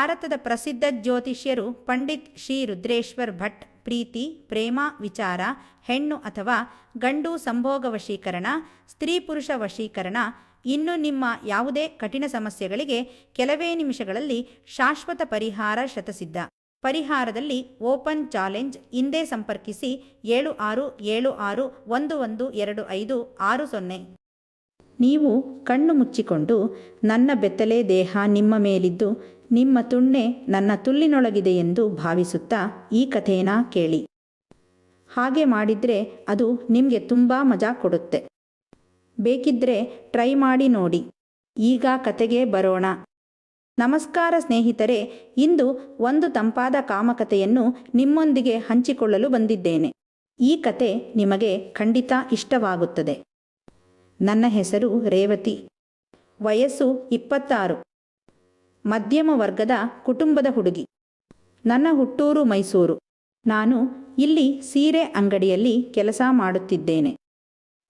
ಭಾರತದ ಪ್ರಸಿದ್ಧ ಜ್ಯೋತಿಷ್ಯರು ಪಂಡಿತ್ ಶ್ರೀ ರುದ್ರೇಶ್ವರ್ ಭಟ್ ಪ್ರೀತಿ, ಪ್ರೇಮ, ವಿಚಾರ, ಹೆಣ್ಣು ಅಥವಾ ಗಂಡು ಸಂಭೋಗ ವಶೀಕರಣ, ಸ್ತ್ರೀ ಪುರುಷ ವಶೀಕರಣ, ಇನ್ನು ನಿಮ್ಮ ಯಾವುದೇ ಕಠಿಣ ಸಮಸ್ಯೆಗಳಿಗೆ ಕೆಲವೇ ನಿಮಿಷಗಳಲ್ಲಿ ಶಾಶ್ವತ ಪರಿಹಾರ ಶತಸಿದ್ಧ. ಪರಿಹಾರದಲ್ಲಿ ಓಪನ್ ಚಾಲೆಂಜ್. ಹಿಂದೆ ಸಂಪರ್ಕಿಸಿ 7676112560. ನೀವು ಕಣ್ಣು ಮುಚ್ಚಿಕೊಂಡು ನನ್ನ ಬೆತ್ತಲೆ ದೇಹ ನಿಮ್ಮ ಮೇಲಿದ್ದು ನಿಮ್ಮ ತುಣ್ಣೆ ನನ್ನ ತುಲ್ಲಿನೊಳಗಿದೆ ಎಂದು ಭಾವಿಸುತ್ತಾ ಈ ಕಥೆನ ಕೇಳಿ. ಹಾಗೆ ಮಾಡಿದರೆ ಅದು ನಿಮಗೆ ತುಂಬ ಮಜಾ ಕೊಡುತ್ತೆ. ಬೇಕಿದ್ದರೆ ಟ್ರೈ ಮಾಡಿ ನೋಡಿ. ಈಗ ಕತೆಗೆ ಬರೋಣ. ನಮಸ್ಕಾರ ಸ್ನೇಹಿತರೆ, ಇಂದು ಒಂದು ತಂಪಾದ ಕಾಮಕತೆಯನ್ನು ನಿಮ್ಮೊಂದಿಗೆ ಹಂಚಿಕೊಳ್ಳಲು ಬಂದಿದ್ದೇನೆ. ಈ ಕತೆ ನಿಮಗೆ ಖಂಡಿತ ಇಷ್ಟವಾಗುತ್ತದೆ. ನನ್ನ ಹೆಸರು ರೇವತಿ. ವಯಸ್ಸು 26. ಮಧ್ಯಮ ವರ್ಗದ ಕುಟುಂಬದ ಹುಡುಗಿ. ನನ್ನ ಹುಟ್ಟೂರು ಮೈಸೂರು. ನಾನು ಇಲ್ಲಿ ಸೀರೆ ಅಂಗಡಿಯಲ್ಲಿ ಕೆಲಸ ಮಾಡುತ್ತಿದ್ದೇನೆ.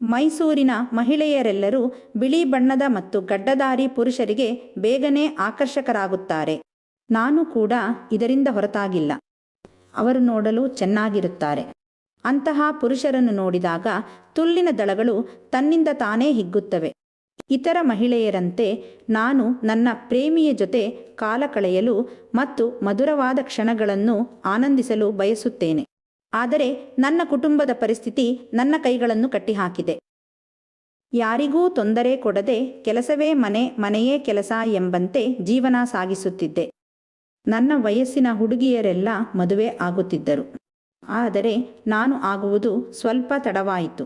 ಮೈಸೂರಿನ ಮಹಿಳೆಯರೆಲ್ಲರೂ ಬಿಳಿ ಬಣ್ಣದ ಮತ್ತು ಗಡ್ಡಧಾರಿ ಪುರುಷರಿಗೆ ಬೇಗನೆ ಆಕರ್ಷಕರಾಗುತ್ತಾರೆ. ನಾನು ಕೂಡ ಇದರಿಂದ ಹೊರತಾಗಿಲ್ಲ. ಅವರು ನೋಡಲು ಚೆನ್ನಾಗಿರುತ್ತಾರೆ. ಅಂತಹ ಪುರುಷರನ್ನು ನೋಡಿದಾಗ ತುಲ್ಲಿನ ದಳಗಳು ತನ್ನಿಂದ ತಾನೇ ಹಿಗ್ಗುತ್ತವೆ. ಇತರ ಮಹಿಳೆಯರಂತೆ ನಾನು ನನ್ನ ಪ್ರೇಮಿಯ ಜೊತೆ ಕಾಲ ಕಳೆಯಲು ಮತ್ತು ಮಧುರವಾದ ಕ್ಷಣಗಳನ್ನು ಆನಂದಿಸಲು ಬಯಸುತ್ತೇನೆ. ಆದರೆ ನನ್ನ ಕುಟುಂಬದ ಪರಿಸ್ಥಿತಿ ನನ್ನ ಕೈಗಳನ್ನು ಕಟ್ಟಿಹಾಕಿದೆ. ಯಾರಿಗೂ ತೊಂದರೆ ಕೊಡದೆ ಕೆಲಸವೇ ಮನೆ, ಮನೆಯೇ ಕೆಲಸ ಎಂಬಂತೆ ಜೀವನ ಸಾಗಿಸುತ್ತಿದ್ದೆ. ನನ್ನ ವಯಸ್ಸಿನ ಹುಡುಗಿಯರೆಲ್ಲ ಮದುವೆ ಆಗುತ್ತಿದ್ದರು. ಆದರೆ ನಾನು ಆಗುವುದು ಸ್ವಲ್ಪ ತಡವಾಯಿತು.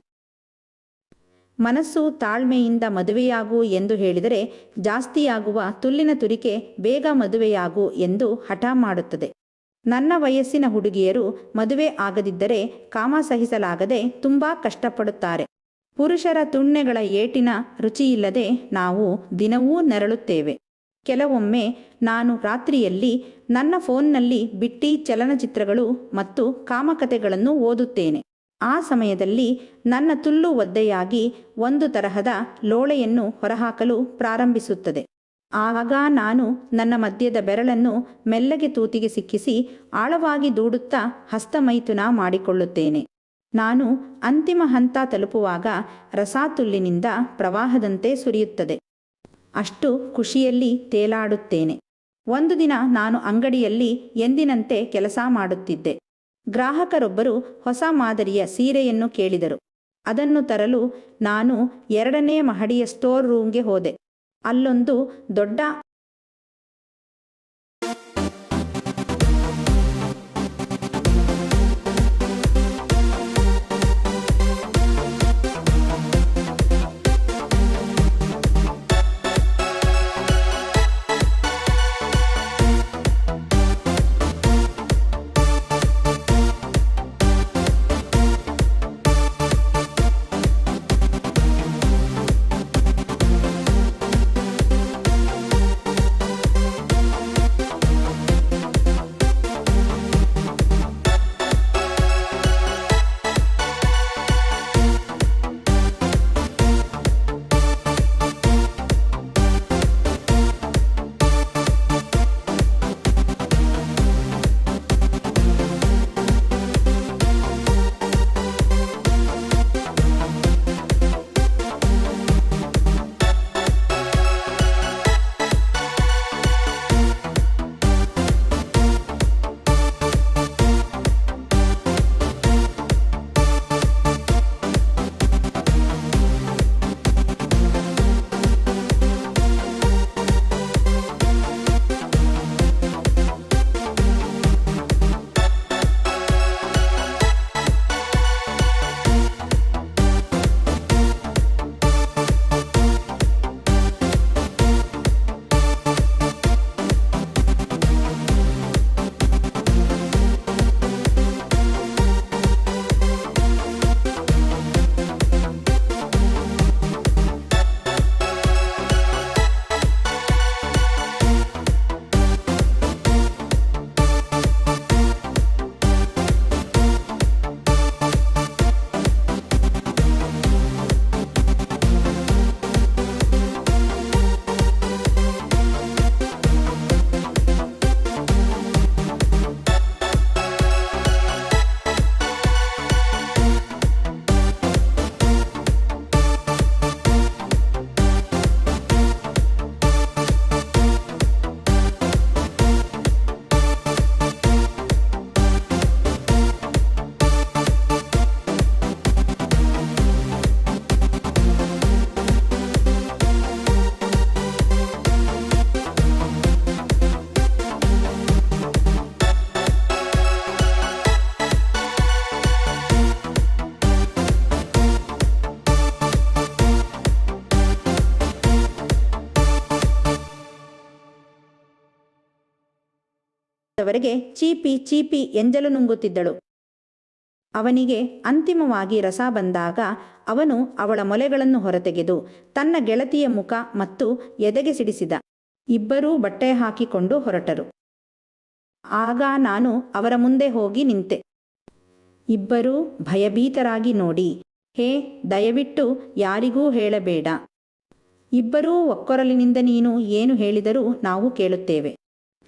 ಮನಸ್ಸು ತಾಳ್ಮೆಯಿಂದ ಮದುವೆಯಾಗು ಎಂದು ಹೇಳಿದರೆ ಜಾಸ್ತಿಯಾಗುವ ತುಲ್ಲಿನ ತುರಿಕೆ ಬೇಗ ಮದುವೆಯಾಗು ಎಂದು ಹಠ ಮಾಡುತ್ತದೆ. ನನ್ನ ವಯಸ್ಸಿನ ಹುಡುಗಿಯರು ಮದುವೆ ಆಗದಿದ್ದರೆ ಕಾಮ ಸಹಿಸಲಾಗದೆ ತುಂಬ ಕಷ್ಟಪಡುತ್ತಾರೆ. ಪುರುಷರ ತುಣ್ಣೆಗಳ ಏಟಿನ ರುಚಿಯಿಲ್ಲದೆ ನಾವು ದಿನವೂ ನರಳುತ್ತೇವೆ. ಕೆಲವೊಮ್ಮೆ ನಾನು ರಾತ್ರಿಯಲ್ಲಿ ನನ್ನ ಫೋನ್ನಲ್ಲಿ ಬಿಟ್ಟಿ ಚಲನಚಿತ್ರಗಳು ಮತ್ತು ಕಾಮಕತೆಗಳನ್ನು ಓದುತ್ತೇನೆ. ಆ ಸಮಯದಲ್ಲಿ ನನ್ನ ತುಲ್ಲು ಒದ್ದೆಯಾಗಿ ಒಂದು ತರಹದ ಲೋಳೆಯನ್ನು ಹೊರಹಾಕಲು ಪ್ರಾರಂಭಿಸುತ್ತದೆ. ಆಗ ನಾನು ನನ್ನ ಮಧ್ಯದ ಬೆರಳನ್ನು ಮೆಲ್ಲಗೆ ತೂತಿಗೆ ಸಿಕ್ಕಿಸಿ ಆಳವಾಗಿ ದೂಡುತ್ತಾ ಹಸ್ತಮೈಥುನ ಮಾಡಿಕೊಳ್ಳುತ್ತೇನೆ. ನಾನು ಅಂತಿಮ ಹಂತ ತಲುಪುವಾಗ ರಸಾತುಲ್ಲಿನಿಂದ ಪ್ರವಾಹದಂತೆ ಸುರಿಯುತ್ತದೆ. ಅಷ್ಟು ಖುಷಿಯಲ್ಲಿ ತೇಲಾಡುತ್ತೇನೆ. ಒಂದು ದಿನ ನಾನು ಅಂಗಡಿಯಲ್ಲಿ ಎಂದಿನಂತೆ ಕೆಲಸ ಮಾಡುತ್ತಿದ್ದೆ. ಗ್ರಾಹಕರೊಬ್ಬರು ಹೊಸ ಮಾದರಿಯ ಸೀರೆಯನ್ನು ಕೇಳಿದರು. ಅದನ್ನು ತರಲು ನಾನು 2ನೇ ಮಹಡಿಯ ಸ್ಟೋರ್ ರೂಮ್ಗೆ ಹೋದೆ. ಅಲ್ಲೊಂದು ದೊಡ್ಡ ಹೊರಬರುವವರೆಗೆ ಚೀಪಿ ಚೀಪಿ ಎಂಜಲು ನುಂಗುತ್ತಿದ್ದಳು. ಅವನಿಗೆ ಅಂತಿಮವಾಗಿ ರಸ ಬಂದಾಗ ಅವನು ಅವಳ ಮೊಲೆಗಳನ್ನು ಹೊರತೆಗೆದು ತನ್ನ ಗೆಳತಿಯ ಮುಖ ಮತ್ತು ಎದೆಗೆ ಸಿಡಿಸಿದ. ಇಬ್ಬರೂ ಬಟ್ಟೆ ಹಾಕಿಕೊಂಡು ಹೊರಟರು. ಆಗ ನಾನು ಅವರ ಮುಂದೆ ಹೋಗಿ ನಿಂತೆ. ಇಬ್ಬರೂ ಭಯಭೀತರಾಗಿ ನೋಡಿ, ಹೇ, ದಯವಿಟ್ಟು ಯಾರಿಗೂ ಹೇಳಬೇಡ. ಇಬ್ಬರೂ ಒಕ್ಕೊರಲಿನಿಂದ ನೀನು ಏನು ಹೇಳಿದರೂ ನಾವು ಕೇಳುತ್ತೇವೆ.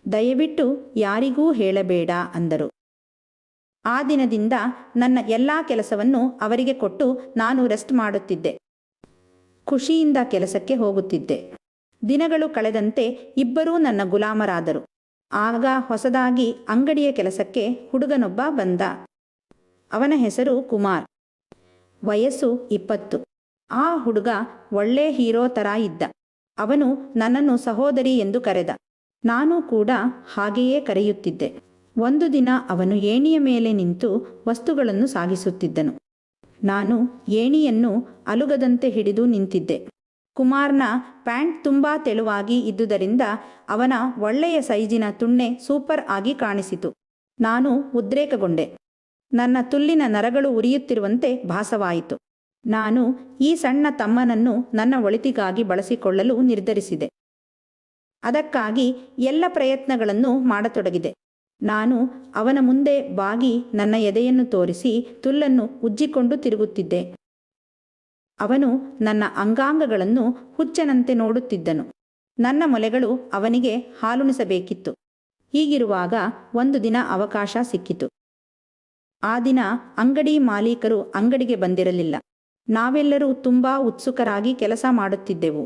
ದಯವಿಟ್ಟು ಯಾರಿಗೂ ಹೇಳಬೇಡ ಅಂದರು. ಆ ದಿನದಿಂದ ನನ್ನ ಎಲ್ಲ ಕೆಲಸವನ್ನು ಅವರಿಗೆ ಕೊಟ್ಟು ನಾನು ರೆಸ್ಟ್ ಮಾಡುತ್ತಿದ್ದೆ. ಖುಷಿಯಿಂದ ಕೆಲಸಕ್ಕೆ ಹೋಗುತ್ತಿದ್ದೆ. ದಿನಗಳು ಕಳೆದಂತೆ ಇಬ್ಬರೂ ನನ್ನ ಗುಲಾಮರಾದರು. ಆಗ ಹೊಸದಾಗಿ ಅಂಗಡಿಯ ಕೆಲಸಕ್ಕೆ ಹುಡುಗನೊಬ್ಬ ಬಂದ. ಅವನ ಹೆಸರು ಕುಮಾರ್. ವಯಸ್ಸು 20. ಆ ಹುಡುಗ ಒಳ್ಳೆ ಹೀರೋ ಥರ ಇದ್ದ. ಅವನು ನನ್ನನ್ನು ಸಹೋದರಿ ಎಂದು ಕರೆದ. ನಾನು ಕೂಡ ಹಾಗೆಯೇ ಕರೆಯುತ್ತಿದ್ದೆ. ಒಂದು ದಿನ ಅವನು ಏಣಿಯ ಮೇಲೆ ನಿಂತು ವಸ್ತುಗಳನ್ನು ಸಾಗಿಸುತ್ತಿದ್ದನು. ನಾನು ಏಣಿಯನ್ನು ಅಲುಗದಂತೆ ಹಿಡಿದು ನಿಂತಿದ್ದೆ. ಕುಮಾರ್ನ ಪ್ಯಾಂಟ್ ತುಂಬ ತೆಳುವಾಗಿ ಇದ್ದುದರಿಂದ ಅವನ ಒಳ್ಳೆಯ ಸೈಜಿನ ತುಣ್ಣೆ ಸೂಪರ್ ಆಗಿ ಕಾಣಿಸಿತು. ನಾನು ಉದ್ರೇಕಗೊಂಡೆ. ನನ್ನ ತುಲ್ಲಿನ ನರಗಳು ಉರಿಯುತ್ತಿರುವಂತೆ ಭಾಸವಾಯಿತು. ನಾನು ಈ ಸಣ್ಣ ತಮ್ಮನನ್ನು ನನ್ನ ಒಳಿತಿಗಾಗಿ ಬಳಸಿಕೊಳ್ಳಲು ನಿರ್ಧರಿಸಿದೆ. ಅದಕ್ಕಾಗಿ ಎಲ್ಲ ಪ್ರಯತ್ನಗಳನ್ನು ಮಾಡತೊಡಗಿದೆ. ನಾನು ಅವನ ಮುಂದೆ ಬಾಗಿ ನನ್ನ ಎದೆಯನ್ನು ತೋರಿಸಿ ತುಲ್ಲನ್ನು ಉಜ್ಜಿಕೊಂಡು ತಿರುಗುತ್ತಿದ್ದೆ. ಅವನು ನನ್ನ ಅಂಗಾಂಗಗಳನ್ನು ಹುಚ್ಚನಂತೆ ನೋಡುತ್ತಿದ್ದನು. ನನ್ನ ಮೊಲೆಗಳು ಅವನಿಗೆ ಹಾಲುಣಿಸಬೇಕಿತ್ತು. ಹೀಗಿರುವಾಗ ಒಂದು ದಿನ ಅವಕಾಶ ಸಿಕ್ಕಿತು. ಆ ದಿನ ಅಂಗಡಿ ಮಾಲೀಕರು ಅಂಗಡಿಗೆ ಬಂದಿರಲಿಲ್ಲ. ನಾವೆಲ್ಲರೂ ತುಂಬ ಉತ್ಸುಕರಾಗಿ ಕೆಲಸ ಮಾಡುತ್ತಿದ್ದೆವು.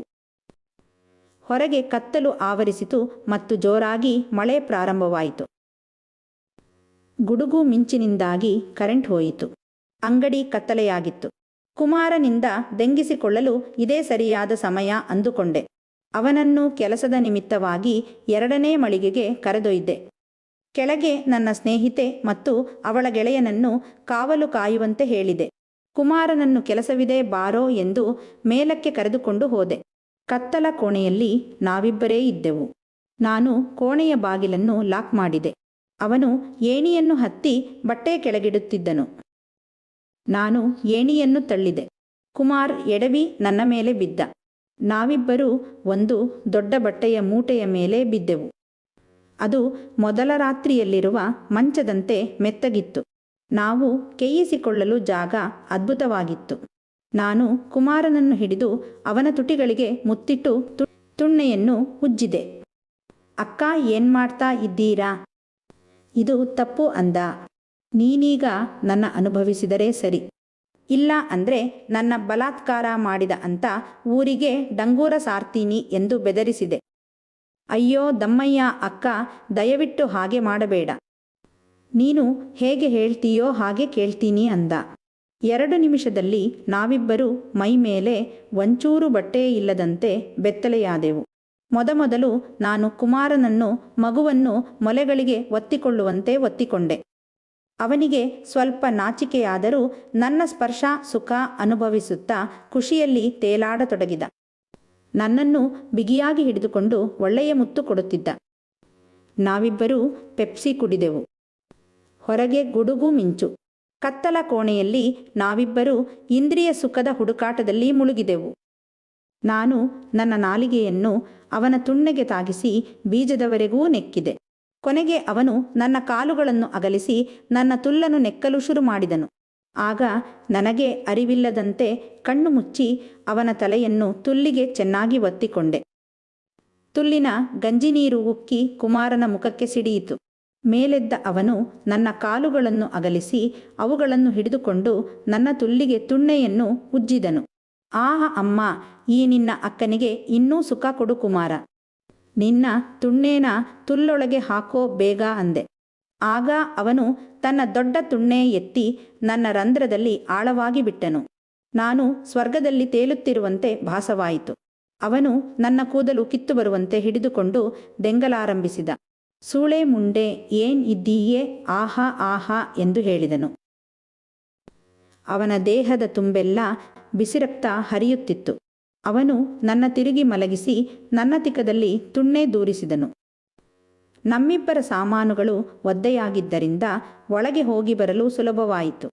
ಹೊರಗೆ ಕತ್ತಲು ಆವರಿಸಿತು ಮತ್ತು ಜೋರಾಗಿ ಮಳೆ ಪ್ರಾರಂಭವಾಯಿತು. ಗುಡುಗು ಮಿಂಚಿನಿಂದಾಗಿ ಕರೆಂಟ್ ಹೋಯಿತು. ಅಂಗಡಿ ಕತ್ತಲೆಯಾಗಿತ್ತು. ಕುಮಾರನಿಂದ ದೆಂಗಿಸಿಕೊಳ್ಳಲು ಇದೇ ಸರಿಯಾದ ಸಮಯ ಅಂದುಕೊಂಡೆ. ಅವನನ್ನು ಕೆಲಸದ ನಿಮಿತ್ತವಾಗಿ 2ನೇ ಮಳಿಗೆಗೆ ಕರೆದೊಯ್ದೆ. ಕೆಳಗೆ ನನ್ನ ಸ್ನೇಹಿತೆ ಮತ್ತು ಅವಳ ಗೆಳೆಯನನ್ನು ಕಾವಲು ಕಾಯುವಂತೆ ಹೇಳಿದೆ. ಕುಮಾರನನ್ನು ಕೆಲಸವಿದೆ ಬಾರೋ ಎಂದು ಮೇಲಕ್ಕೆ ಕರೆದುಕೊಂಡು ಹೋದೆ. ಕತ್ತಲ ಕೋಣೆಯಲ್ಲಿ ನಾವಿಬ್ಬರೇ ಇದ್ದೆವು. ನಾನು ಕೋಣೆಯ ಬಾಗಿಲನ್ನು ಲಾಕ್ ಮಾಡಿದೆ. ಅವನು ಏಣಿಯನ್ನು ಹತ್ತಿ ಬಟ್ಟೆ ಕೆಳಗಿಡುತ್ತಿದ್ದನು. ನಾನು ಏಣಿಯನ್ನು ತಳ್ಳಿದೆ. ಕುಮಾರ್ ಎಡವಿ ನನ್ನ ಮೇಲೆ ಬಿದ್ದ. ನಾವಿಬ್ಬರೂ ಒಂದು ದೊಡ್ಡ ಬಟ್ಟೆಯ ಮೂಟೆಯ ಮೇಲೆ ಬಿದ್ದೆವು. ಅದು ಮೊದಲ ರಾತ್ರಿಯಲ್ಲಿರುವ ಮಂಚದಂತೆ ಮೆತ್ತಗಿತ್ತು. ನಾವು ಕೇಯಿಸಿಕೊಳ್ಳಲು ಜಾಗ ಅದ್ಭುತವಾಗಿತ್ತು. ನಾನು ಕುಮಾರನನ್ನು ಹಿಡಿದು ಅವನ ತುಟಿಗಳಿಗೆ ಮುತ್ತಿಟ್ಟು ತುಣ್ಣೆಯನ್ನು ಉಜ್ಜಿದೆ. ಅಕ್ಕ, ಏನ್ಮಾಡ್ತಾ ಇದ್ದೀರಾ? ಇದು ತಪ್ಪು ಅಂದ. ನೀನೀಗ ನನ್ನ ಅನುಭವಿಸಿದರೆ ಸರಿ, ಇಲ್ಲ ಅಂದರೆ ನನ್ನ ಬಲಾತ್ಕಾರ ಮಾಡಿದ ಅಂತ ಊರಿಗೆ ಡಂಗೂರ ಸಾರ್ತೀನಿ ಎಂದು ಬೆದರಿಸಿದೆ. ಅಯ್ಯೋ ದಮ್ಮಯ್ಯ ಅಕ್ಕ, ದಯವಿಟ್ಟು ಹಾಗೆ ಮಾಡಬೇಡ. ನೀನು ಹೇಗೆ ಹೇಳ್ತೀಯೋ ಹಾಗೆ ಕೇಳ್ತೀನಿ ಅಂದ. 2 ನಿಮಿಷದಲ್ಲಿ ನಾವಿಬ್ಬರೂ ಮೈ ಮೇಲೆ ಒಂಚೂರು ಬಟ್ಟೆ ಇಲ್ಲದಂತೆ ಬೆತ್ತಲೆಯಾದೆವು. ಮೊದಮೊದಲು ನಾನು ಕುಮಾರನನ್ನು ಮಗುವನ್ನು ಮೊಲೆಗಳಿಗೆ ಒತ್ತಿಕೊಳ್ಳುವಂತೆ ಒತ್ತಿಕೊಂಡೆ. ಅವನಿಗೆ ಸ್ವಲ್ಪ ನಾಚಿಕೆಯಾದರೂ ನನ್ನ ಸ್ಪರ್ಶ ಸುಖ ಅನುಭವಿಸುತ್ತಾ ಖುಷಿಯಲ್ಲಿ ತೇಲಾಡತೊಡಗಿದ. ನನ್ನನ್ನು ಬಿಗಿಯಾಗಿ ಹಿಡಿದುಕೊಂಡು ಒಳ್ಳೆಯ ಮುತ್ತು ಕೊಡುತ್ತಿದ್ದ. ನಾವಿಬ್ಬರೂ ಪೆಪ್ಸಿ ಕುಡಿದೆವು. ಹೊರಗೆ ಗುಡುಗು ಮಿಂಚು. ಕತ್ತಲ ಕೋಣೆಯಲ್ಲಿ ನಾವಿಬ್ಬರೂ ಇಂದ್ರಿಯ ಸುಖದ ಹುಡುಕಾಟದಲ್ಲಿ ಮುಳುಗಿದೆವು. ನಾನು ನನ್ನ ನಾಲಿಗೆಯನ್ನು ಅವನ ತುಣ್ಣೆಗೆ ತಾಗಿಸಿ ಬೀಜದವರೆಗೂ ನೆಕ್ಕಿದೆ. ಕೊನೆಗೆ ಅವನು ನನ್ನ ಕಾಲುಗಳನ್ನು ಅಗಲಿಸಿ ನನ್ನ ತುಲ್ಲನ್ನು ನೆಕ್ಕಲು ಶುರು ಮಾಡಿದನು. ಆಗ ನನಗೆ ಅರಿವಿಲ್ಲದಂತೆ ಕಣ್ಣು ಮುಚ್ಚಿ ಅವನ ತಲೆಯನ್ನು ತುಲ್ಲಿಗೆ ಚೆನ್ನಾಗಿ ಒತ್ತಿಕೊಂಡೆ. ತುಲ್ಲಿನ ಗಂಜಿನೀರು ಉಕ್ಕಿ ಕುಮಾರನ ಮುಖಕ್ಕೆ ಸಿಡಿಯಿತು. ಮೇಲೆದ್ದ ಅವನು ನನ್ನ ಕಾಲುಗಳನ್ನು ಅಗಲಿಸಿ ಅವುಗಳನ್ನು ಹಿಡಿದುಕೊಂಡು ನನ್ನ ತುಲ್ಲಿಗೆ ತುಣ್ಣೆಯನ್ನು ಉಜ್ಜಿದನು. ಆಹ ಅಮ್ಮ, ಈ ನಿನ್ನ ಅಕ್ಕನಿಗೆ ಇನ್ನೂ ಸುಖ ಕೊಡು ಕುಮಾರ. ನಿನ್ನ ತುಣ್ಣೇನ ತುಲ್ಲೊಳಗೆ ಹಾಕೋ ಬೇಗ ಅಂದೆ. ಆಗ ಅವನು ತನ್ನ ದೊಡ್ಡ ತುಣ್ಣೆ ಎತ್ತಿ ನನ್ನ ರಂಧ್ರದಲ್ಲಿ ಆಳವಾಗಿ ಬಿಟ್ಟನು. ನಾನು ಸ್ವರ್ಗದಲ್ಲಿ ತೇಲುತ್ತಿರುವಂತೆ ಭಾಸವಾಯಿತು. ಅವನು ನನ್ನ ಕೂದಲು ಕಿತ್ತು ಬರುವಂತೆ ಹಿಡಿದುಕೊಂಡು ದೆಂಗಲಾರಂಭಿಸಿದ. ಸೂಳೆ ಮುಂಡೆ, ಏನ್ ಇದ್ದೀಯೇ, ಆಹಾ ಆಹಾ ಎಂದು ಹೇಳಿದನು. ಅವನ ದೇಹದ ತುಂಬೆಲ್ಲ ಬಿಸಿರಕ್ತ ಹರಿಯುತ್ತಿತ್ತು. ಅವನು ನನ್ನ ತಿರುಗಿ ಮಲಗಿಸಿ ನನ್ನ ತಿಕ್ಕದಲ್ಲಿ ತುಣ್ಣೆ ದೂರಿಸಿದನು. ನಮ್ಮಿಬ್ಬರ ಸಾಮಾನುಗಳು ಒದ್ದೆಯಾಗಿದ್ದರಿಂದ ಒಳಗೆ ಹೋಗಿ ಬರಲು ಸುಲಭವಾಯಿತು.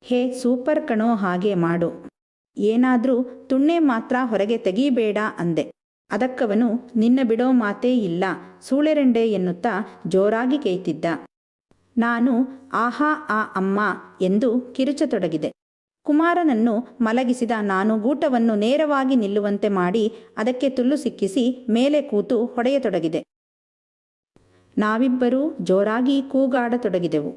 ಹೇ ಸೂಪರ್ ಕಣೋ, ಹಾಗೆ ಮಾಡು. ಏನಾದ್ರೂ ತುಣ್ಣೆ ಮಾತ್ರ ಹೊರಗೆ ತೆಗೀಬೇಡ ಅಂದೆ. ಅದಕ್ಕವನು ನಿನ್ನ ಬಿಡೋ ಮಾತೇ ಇಲ್ಲ ಸೂಳೆರೆಂಡೆ ಎನ್ನುತ್ತಾ ಜೋರಾಗಿ ಕೇಯ್ತಿದ್ದ. ನಾನು ಆಹಾ ಆ ಅಮ್ಮ ಎಂದು ಕಿರುಚತೊಡಗಿದೆ. ಕುಮಾರನನ್ನು ಮಲಗಿಸಿದ ನಾನು ಗೂಟವನ್ನು ನೇರವಾಗಿ ನಿಲ್ಲುವಂತೆ ಮಾಡಿ ಅದಕ್ಕೆ ತುಲ್ಲು ಸಿಕ್ಕಿಸಿ ಮೇಲೆ ಕೂತು ಹೊಡೆಯತೊಡಗಿದೆ. ನಾವಿಬ್ಬರೂ ಜೋರಾಗಿ ಕೂಗಾಡತೊಡಗಿದೆವು.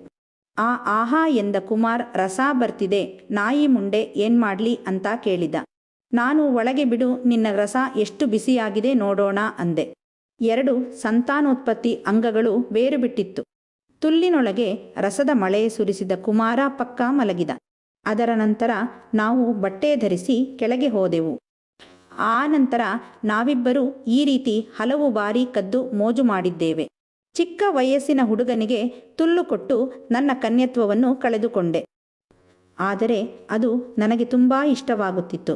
ಆ ಆಹಾ ಎಂದ ಕುಮಾರ್, ರಸ ಬರ್ತಿದೆ, ನಾಯಿ ಮುಂಡೆ ಏನ್ಮಾಡ್ಲಿ ಅಂತ ಕೇಳಿದ. ನಾನು ಒಳಗೆ ಬಿಡು, ನಿನ್ನ ರಸ ಎಷ್ಟು ಬಿಸಿಯಾಗಿದೆ ನೋಡೋಣ ಅಂದೆ. 2 ಸಂತಾನೋತ್ಪತ್ತಿ ಅಂಗಗಳು ಬೇರು ಬಿಟ್ಟಿತ್ತು. ತುಲ್ಲಿನೊಳಗೆ ರಸದ ಮಳೆ ಸುರಿಸಿದ ಕುಮಾರ ಪಕ್ಕ ಮಲಗಿದ. ಅದರ ನಂತರ ನಾವು ಬಟ್ಟೆ ಧರಿಸಿ ಕೆಳಗೆ ಹೋದೆವು. ಆ ನಂತರ ನಾವಿಬ್ಬರೂ ಈ ರೀತಿ ಹಲವು ಬಾರಿ ಕದ್ದು ಮೋಜು ಮಾಡಿದ್ದೇವೆ. ಚಿಕ್ಕ ವಯಸ್ಸಿನ ಹುಡುಗನಿಗೆ ತುಲ್ಲು ಕೊಟ್ಟು ನನ್ನ ಕನ್ಯತ್ವವನ್ನು ಕಳೆದುಕೊಂಡೆ. ಆದರೆ ಅದು ನನಗೆ ತುಂಬ ಇಷ್ಟವಾಗುತ್ತಿತ್ತು.